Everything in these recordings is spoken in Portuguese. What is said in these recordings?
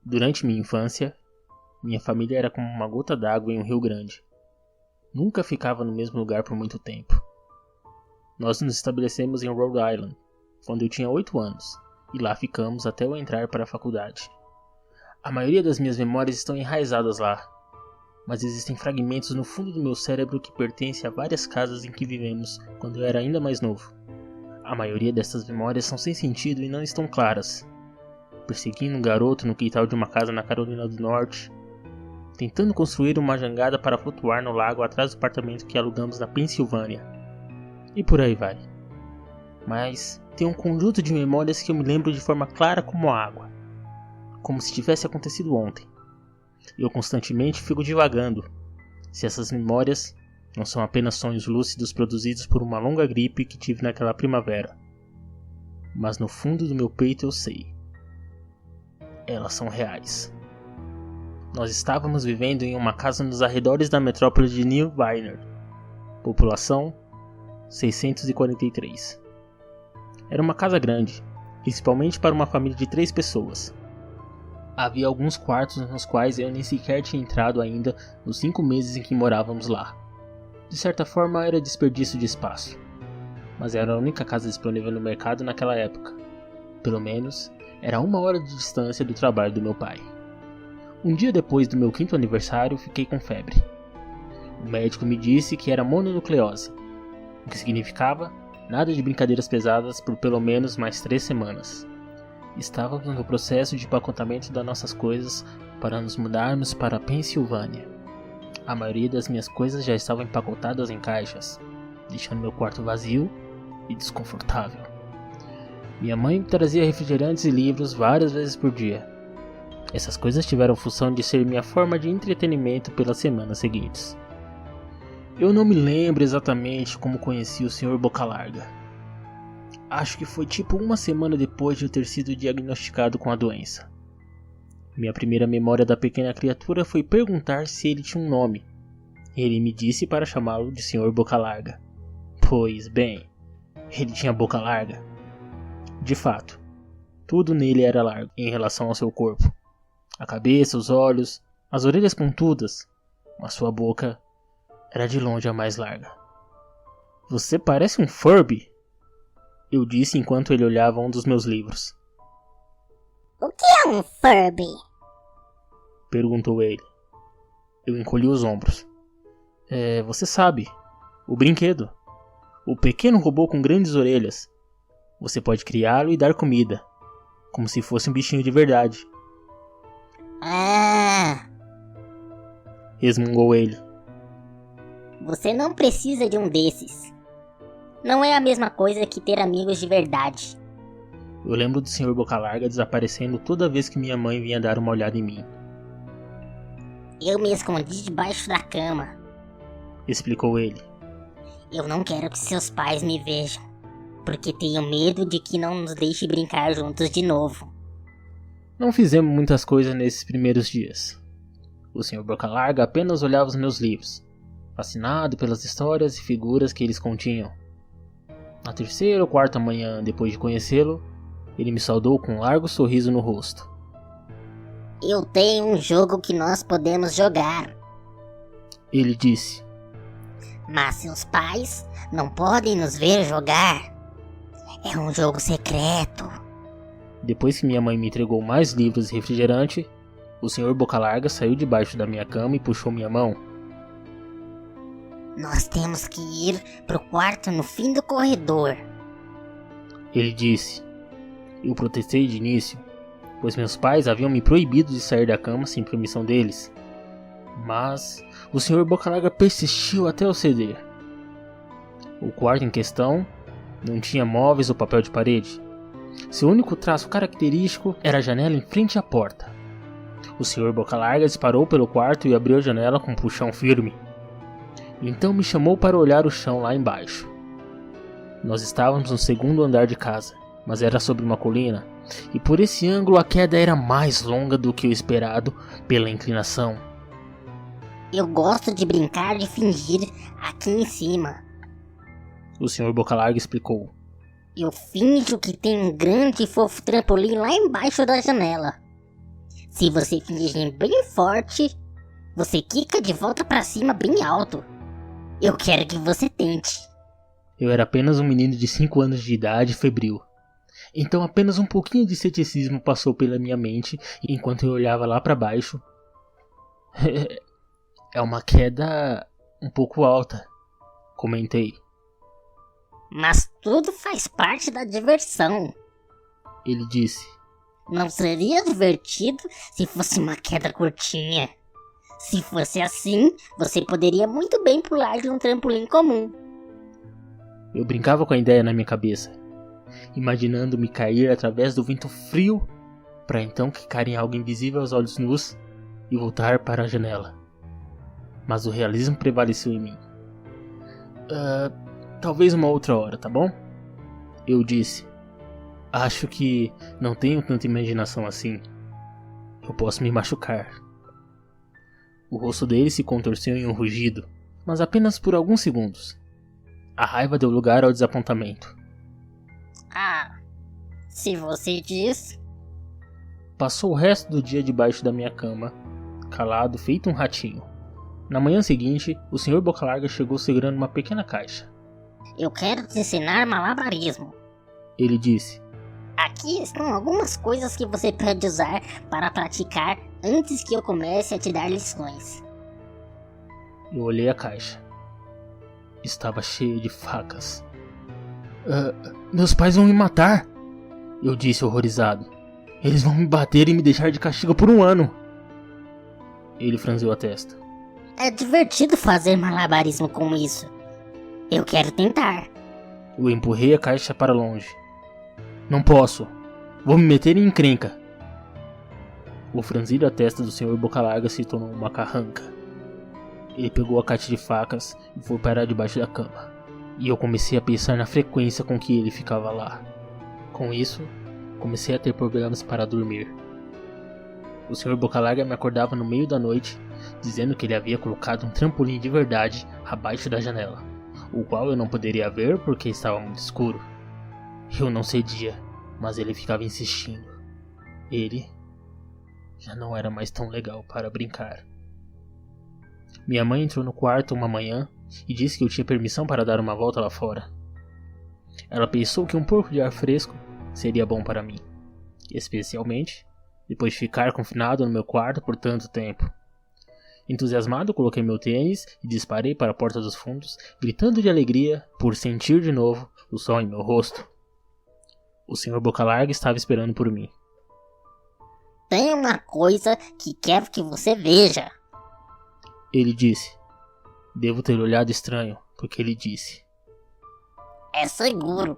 Durante minha infância, minha família era como uma gota d'água em um rio grande. Nunca ficava no mesmo lugar por muito tempo. Nós nos estabelecemos em Rhode Island, quando eu tinha 8 anos, e lá ficamos até eu entrar para a faculdade. A maioria das minhas memórias estão enraizadas lá, mas existem fragmentos no fundo do meu cérebro que pertencem a várias casas em que vivemos quando eu era ainda mais novo. A maioria dessas memórias são sem sentido e não estão claras. Perseguindo um garoto no quintal de uma casa na Carolina do Norte, tentando construir uma jangada para flutuar no lago atrás do apartamento que alugamos na Pensilvânia. E por aí vai. Mas tem um conjunto de memórias que eu me lembro de forma clara como a água, como se tivesse acontecido ontem. Eu constantemente fico divagando se essas memórias não são apenas sonhos lúcidos produzidos por uma longa gripe que tive naquela primavera. Mas no fundo do meu peito eu sei. Elas são reais. Nós estávamos vivendo em uma casa nos arredores da metrópole de New Viner. População 643. Era uma casa grande, principalmente para uma família de 3 pessoas. Havia alguns quartos nos quais eu nem sequer tinha entrado ainda nos 5 meses em que morávamos lá. De certa forma era desperdício de espaço, mas era a única casa disponível no mercado naquela época. Pelo menos, era 1 hora de distância do trabalho do meu pai. Um dia depois do meu 5º aniversário, fiquei com febre. O médico me disse que era mononucleose, o que significava nada de brincadeiras pesadas por pelo menos mais 3 semanas. Estávamos no processo de empacotamento das nossas coisas para nos mudarmos para a Pensilvânia. A maioria das minhas coisas já estavam empacotadas em caixas, deixando meu quarto vazio e desconfortável. Minha mãe me trazia refrigerantes e livros várias vezes por dia. Essas coisas tiveram função de ser minha forma de entretenimento pelas semanas seguintes. Eu não me lembro exatamente como conheci o Sr. Bocalarga. Acho que foi tipo 1 semana depois de eu ter sido diagnosticado com a doença. Minha primeira memória da pequena criatura foi perguntar se ele tinha um nome. Ele me disse para chamá-lo de Sr. Bocalarga. Pois bem, ele tinha boca larga. De fato, tudo nele era largo em relação ao seu corpo. A cabeça, os olhos, as orelhas pontudas, mas sua boca era de longe a mais larga. Você parece um Furby, eu disse enquanto ele olhava um dos meus livros. O que é um Furby? Perguntou ele. Eu encolhi os ombros. Você sabe, o brinquedo. O pequeno robô com grandes orelhas. Você pode criá-lo e dar comida, como se fosse um bichinho de verdade. Ah! Resmungou ele. Você não precisa de um desses. Não é a mesma coisa que ter amigos de verdade. Eu lembro do Sr. Bocalarga desaparecendo toda vez que minha mãe vinha dar uma olhada em mim. Eu me escondi debaixo da cama. Explicou ele. Eu não quero que seus pais me vejam, porque tenho medo de que não nos deixe brincar juntos de novo. Não fizemos muitas coisas nesses primeiros dias. O Sr. Bocalarga apenas olhava os meus livros, fascinado pelas histórias e figuras que eles continham. Na 3ª ou 4ª manhã depois de conhecê-lo, ele me saudou com um largo sorriso no rosto. Eu tenho um jogo que nós podemos jogar. Ele disse. Mas seus pais não podem nos ver jogar. É um jogo secreto. Depois que minha mãe me entregou mais livros e refrigerante, o Sr. Bocalarga saiu debaixo da minha cama e puxou minha mão. Nós temos que ir pro quarto no fim do corredor. Ele disse. Eu protestei de início, pois meus pais haviam me proibido de sair da cama sem permissão deles. Mas o Sr. Bocalarga persistiu até eu ceder. O quarto em questão não tinha móveis ou papel de parede. Seu único traço característico era a janela em frente à porta. O Sr. Bocalarga disparou pelo quarto e abriu a janela com um puxão firme. Então me chamou para olhar o chão lá embaixo. Nós estávamos no 2º andar de casa, mas era sobre uma colina, e por esse ângulo a queda era mais longa do que o esperado pela inclinação. Eu gosto de brincar de fingir aqui em cima. O Sr. Bocalarga explicou. Eu finjo que tem um grande e fofo trampolim lá embaixo da janela. Se você fingir bem forte, você quica de volta pra cima bem alto. Eu quero que você tente. Eu era apenas um menino de 5 anos de idade febril. Então apenas um pouquinho de ceticismo passou pela minha mente enquanto eu olhava lá pra baixo. É uma queda um pouco alta, comentei. Mas tudo faz parte da diversão. Ele disse. Não seria divertido se fosse uma queda curtinha. Se fosse assim, você poderia muito bem pular de um trampolim comum. Eu brincava com a ideia na minha cabeça, imaginando-me cair através do vento frio, para então quicar em algo invisível aos olhos nus e voltar para a janela. Mas o realismo prevaleceu em mim. Talvez uma outra hora, tá bom? Eu disse. Acho que não tenho tanta imaginação assim. Eu posso me machucar. O rosto dele se contorceu em um rugido, mas apenas por alguns segundos. A raiva deu lugar ao desapontamento. Ah, se você diz... Passou o resto do dia debaixo da minha cama, calado, feito um ratinho. Na manhã seguinte, o Sr. Bocalarga chegou segurando uma pequena caixa. Eu quero te ensinar malabarismo. Ele disse. Aqui estão algumas coisas que você pode usar para praticar antes que eu comece a te dar lições. Eu olhei a caixa. Estava cheia de facas. Meus pais vão me matar, eu disse horrorizado. Eles vão me bater e me deixar de castigo por 1 ano. Ele franziu a testa. É divertido fazer malabarismo com isso. Eu quero tentar. Eu empurrei a caixa para longe. Não posso. Vou me meter em encrenca. O franzir a testa do Sr. Bocalarga se tornou uma carranca. Ele pegou a caixa de facas e foi parar debaixo da cama. E eu comecei a pensar na frequência com que ele ficava lá. Com isso, comecei a ter problemas para dormir. O Sr. Bocalarga me acordava no meio da noite, dizendo que ele havia colocado um trampolim de verdade abaixo da janela, o qual eu não poderia ver porque estava muito escuro. Eu não cedia, mas ele ficava insistindo. Ele já não era mais tão legal para brincar. Minha mãe entrou no quarto uma manhã e disse que eu tinha permissão para dar uma volta lá fora. Ela pensou que um pouco de ar fresco seria bom para mim, especialmente depois de ficar confinado no meu quarto por tanto tempo. Entusiasmado, coloquei meu tênis e disparei para a porta dos fundos, gritando de alegria por sentir de novo o sol em meu rosto. O Sr. Bocalarga estava esperando por mim. Tem uma coisa que quero que você veja. Ele disse. Devo ter olhado estranho, porque ele disse. É seguro.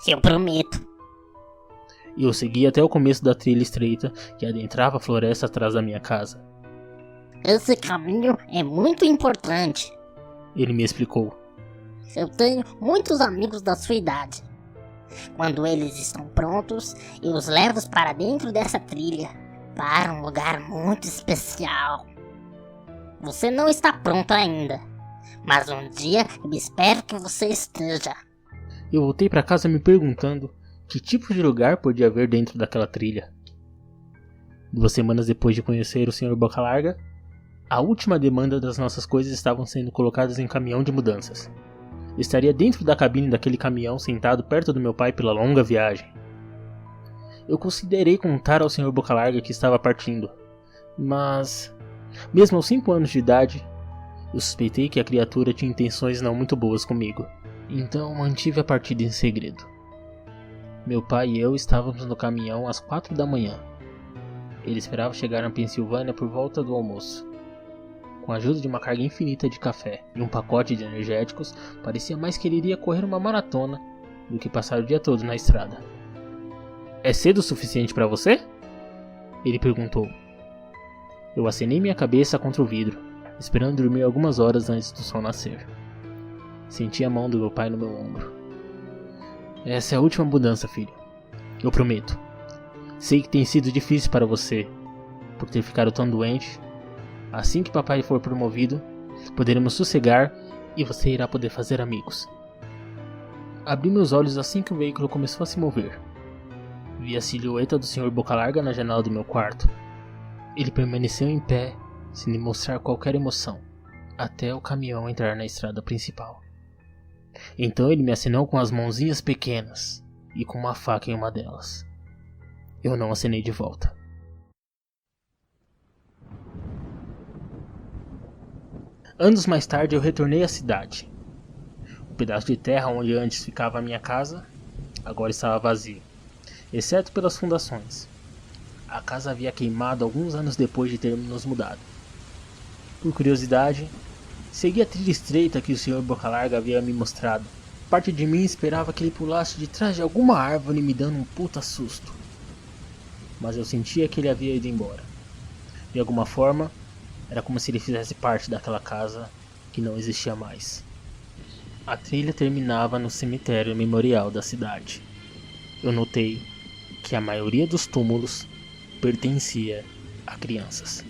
Eu prometo. E eu segui até o começo da trilha estreita que adentrava a floresta atrás da minha casa. Esse caminho é muito importante. Ele me explicou. Eu tenho muitos amigos da sua idade. Quando eles estão prontos, eu os levo para dentro dessa trilha, para um lugar muito especial. Você não está pronto ainda, mas um dia eu espero que você esteja. Eu voltei para casa me perguntando que tipo de lugar podia haver dentro daquela trilha. 2 semanas depois de conhecer o Sr. Bocalarga, a última demanda das nossas coisas estavam sendo colocadas em caminhão de mudanças. Estaria dentro da cabine daquele caminhão sentado perto do meu pai pela longa viagem. Eu considerei contar ao Sr. Bocalarga que estava partindo, mas, mesmo aos 5 anos de idade, eu suspeitei que a criatura tinha intenções não muito boas comigo, então mantive a partida em segredo. Meu pai e eu estávamos no caminhão às 4 da manhã. Ele esperava chegar na Pensilvânia por volta do almoço. Com a ajuda de uma carga infinita de café e um pacote de energéticos, parecia mais que ele iria correr uma maratona do que passar o dia todo na estrada. É cedo o suficiente para você? Ele perguntou. Eu acenei minha cabeça contra o vidro, esperando dormir algumas horas antes do sol nascer. Senti a mão do meu pai no meu ombro. Essa é a última mudança, filho. Eu prometo. Sei que tem sido difícil para você, por ter ficado tão doente. Assim que papai for promovido, poderemos sossegar e você irá poder fazer amigos. Abri meus olhos assim que o veículo começou a se mover. Vi a silhueta do Sr. Bocalarga na janela do meu quarto. Ele permaneceu em pé, sem demonstrar qualquer emoção, até o caminhão entrar na estrada principal. Então ele me acenou com as mãozinhas pequenas e com uma faca em uma delas. Eu não acenei de volta. Anos mais tarde eu retornei à cidade. O pedaço de terra onde antes ficava a minha casa agora estava vazio, exceto pelas fundações. A casa havia queimado alguns anos depois de termos nos mudado. Por curiosidade, segui a trilha estreita que o Sr. Bocalarga havia me mostrado. Parte de mim esperava que ele pulasse de trás de alguma árvore me dando um puta susto. Mas eu sentia que ele havia ido embora. De alguma forma, era como se ele fizesse parte daquela casa que não existia mais. A trilha terminava no cemitério memorial da cidade. Eu notei que a maioria dos túmulos pertencia a crianças.